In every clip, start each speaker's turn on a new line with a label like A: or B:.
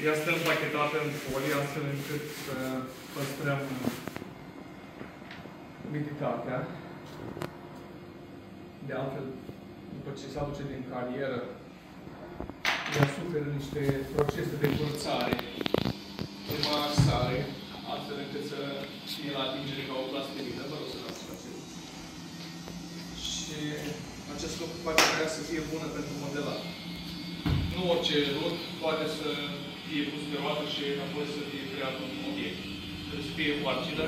A: Ea stă împachetată în folie, astfel încât să păstrăm umiditatea. De altfel, după ce se aduce din carieră, ea suferă niște procese de curățare, de maxare, astfel încât să fie la atingere ca o plastină. Vă rog să dați acest. Și acest lucru face ca ea să fie bună pentru modelare. Nu orice rut poate să fie pus pe roată și apoi să fie creat un obiect. Trebuie să fie o argilă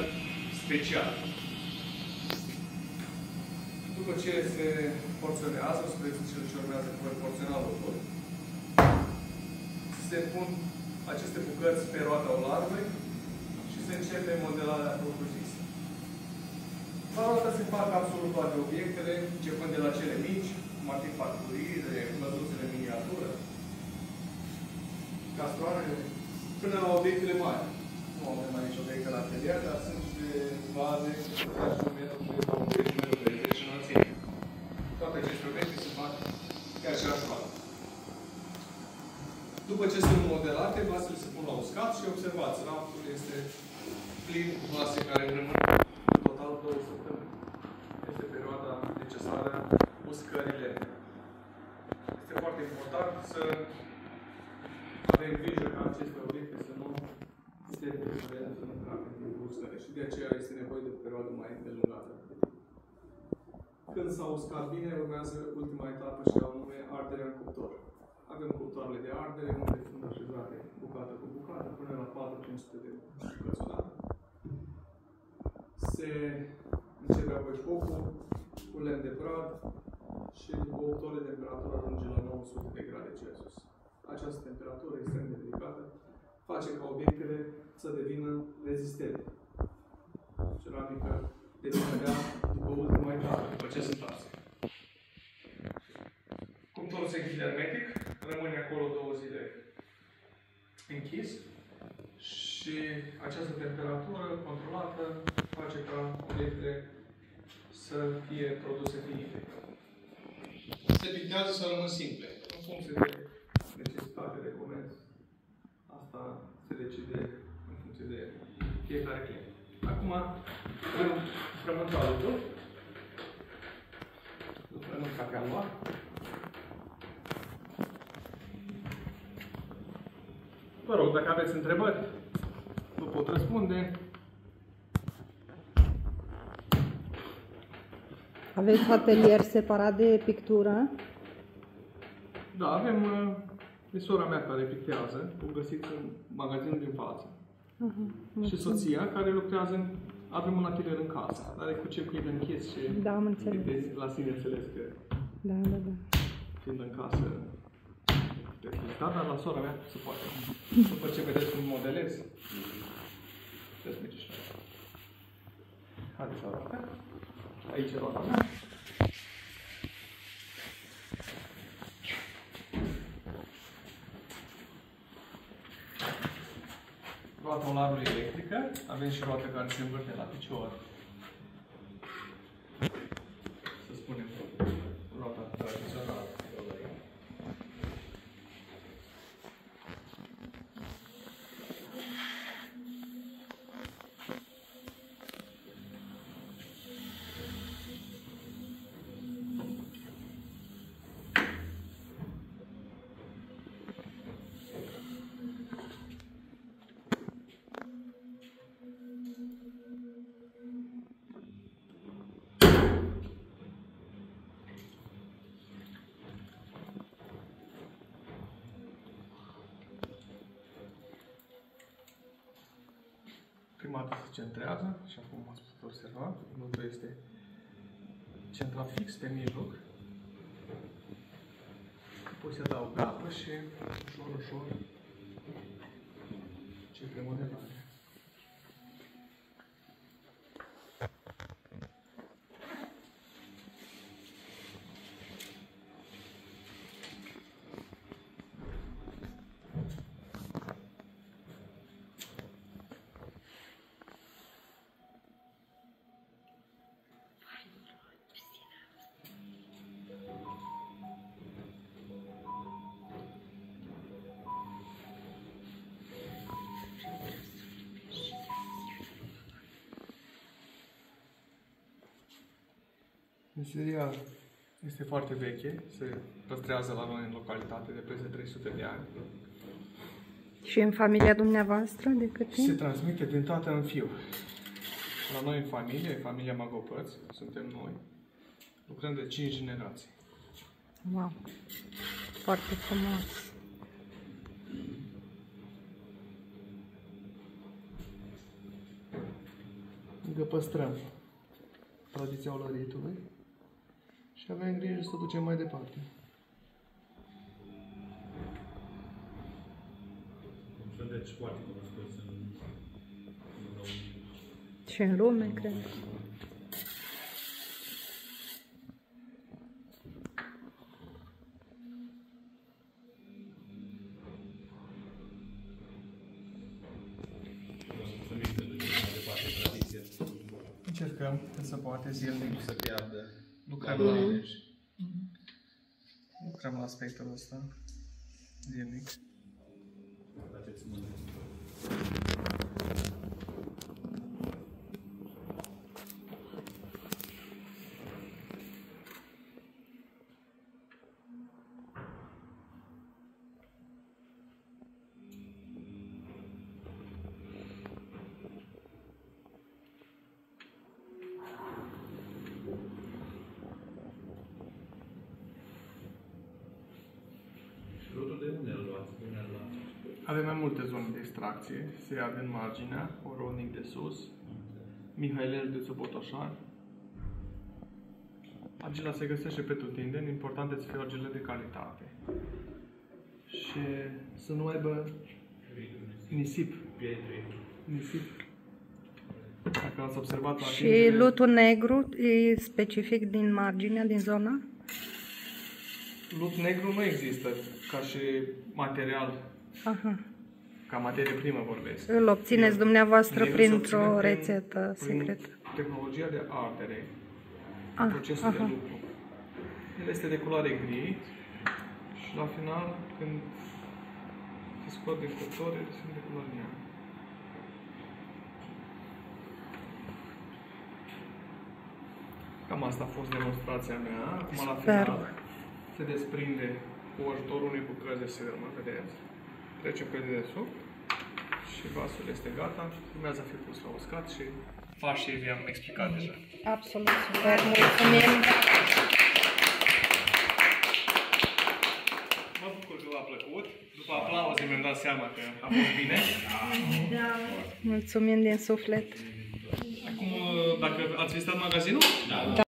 A: specială. După ce se porționează, spre cele ce urmează cu porționa lucruri, se pun aceste bucăți pe roata olarului și se începe modelarea propriu-zisă. La roată se fac absolut toate obiectele, începând de la cele mici, cum ar fi facturile, clăzuțele în miniatură, castroanele, până la obiectele mari. Nu avem aici obiecte la atelier, dar sunt și de vaze, sau obiecte de 10 înălțime. Toate aceste obiecte se fac pe aceeași roată. După ce sunt modelate, vasele se pun la uscat și observați, raftul este plin cu vase care rămân în total 2 săptămâni. Este perioada necesară uscării lente. Este foarte important să avem grijă ca aceste obiecte să nu se deterioreze, să nu crape în timpul uscării. Și de aceea este nevoie de o perioadă mai îndelungată. Când s-a uscat bine, urmează ultima etapă și anume arderea în cuptor. Avem cuptoarele de ardere, unde sunt așezate bucată cu bucată, până la 4-500 de bucăți odată. Se începe apoi focul cu lemn de brad și după 8 ore temperatura ajunge la 900 de grade Celsius. Această temperatură extrem de ridicată face ca obiectele să devină rezistente. Ceramica devine abia după ultima etapă, după ce sunt arse. Cuptorul se închide hermetic, rămâne acolo 2 zile închis și această temperatură controlată face ca obiectele să fie produse finite. Se pictează să rămân simple, în funcție de necesitate de comerț. Asta se decide în funcție de fiecare client. Acum, vom frământa lucrul. Îl frământ ca pe anual. Vă rog, dacă aveți întrebări, vă pot răspunde.
B: Aveți atelier separat de pictură?
A: Da, avem e sora mea care pictează, o găsiți în magazinul din față. Și soția care lucrează, avem un atelier în casă, dar e cu circuit închis și
B: da, am înțeles.
A: La sine înțeles că
B: da.
A: fiind în casă, dar la sora mea se poate. După ce vedeți cum modelez, vedeți merge și la haideți la roata. Aici e roata mea. Roata olarului electrică. Avem și roată care se învârte la picior. Să spunem, roata tradițională. Prima dată se centrează și acum ați putut observa, nodul este centrat fix pe mijloc. Apoi se adaugă apă și ușor începe modelarea. Meseria este foarte veche, se păstrează la noi în localitate de peste 300 de ani.
B: Și în familia dumneavoastră de cât
A: Se
B: timp?
A: transmite din tată în fiu. La noi în familia Magopăți, suntem noi, lucrăm de 5 generații.
B: Wow, foarte frumos.
A: Încă păstrăm tradiția olăritului și avem grijă să o ducem mai departe.
C: Deci foarte cunoscuți în România.
B: Și în lume, cred.
C: Mulțumim că ducem mai departe tradiția.
A: Încercăm, cât se poate, zilnic.
C: Să piardă
A: Lucrăm la aspectul ăsta zilnic.
C: Faceți mâine. Rutul de unde îl luați? Unde îl luați?
A: Avem mai multe zone de extracție. Se ia din marginea, Orodnic de sus, Mihailel de Botoșan. Argila se găsește pe tutindeni, important este să fie o argilă de calitate. Și să nu aibă nisip.
C: Pietre.
A: Nisip. Dacă ați observat la
B: Și
A: atingere,
B: lutul negru e specific din marginea, din zona?
A: lut negru nu există ca și material,
B: Aha.
A: ca materie primă vorbesc.
B: Îl obțineți dumneavoastră
A: Negru se
B: printr-o
A: obține
B: rețetă
A: prin
B: secretă.
A: tehnologia de ardere,
B: Ah,
A: procesul de
B: aha.
A: lucru. El este de culoare gri și la final, când se scot din cuptor, ele sunt de culoare neagră. Cam asta a fost demonstrația mea. Acum la
B: Superb.
A: final se desprinde cu ajutorul unei bucăți de sârmă, vedeți? Trece pe dedesubt și vasul este gata. Urmează a fi pus la uscat și pașii vi-am explicat deja.
B: Absolut super, mulțumim!
A: Mă bucur că v-a plăcut. După aplauze mi-am dat seama că a fost bine.
B: Mulțumim din suflet!
A: Acum, dacă ați vizitat magazinul?
B: Da.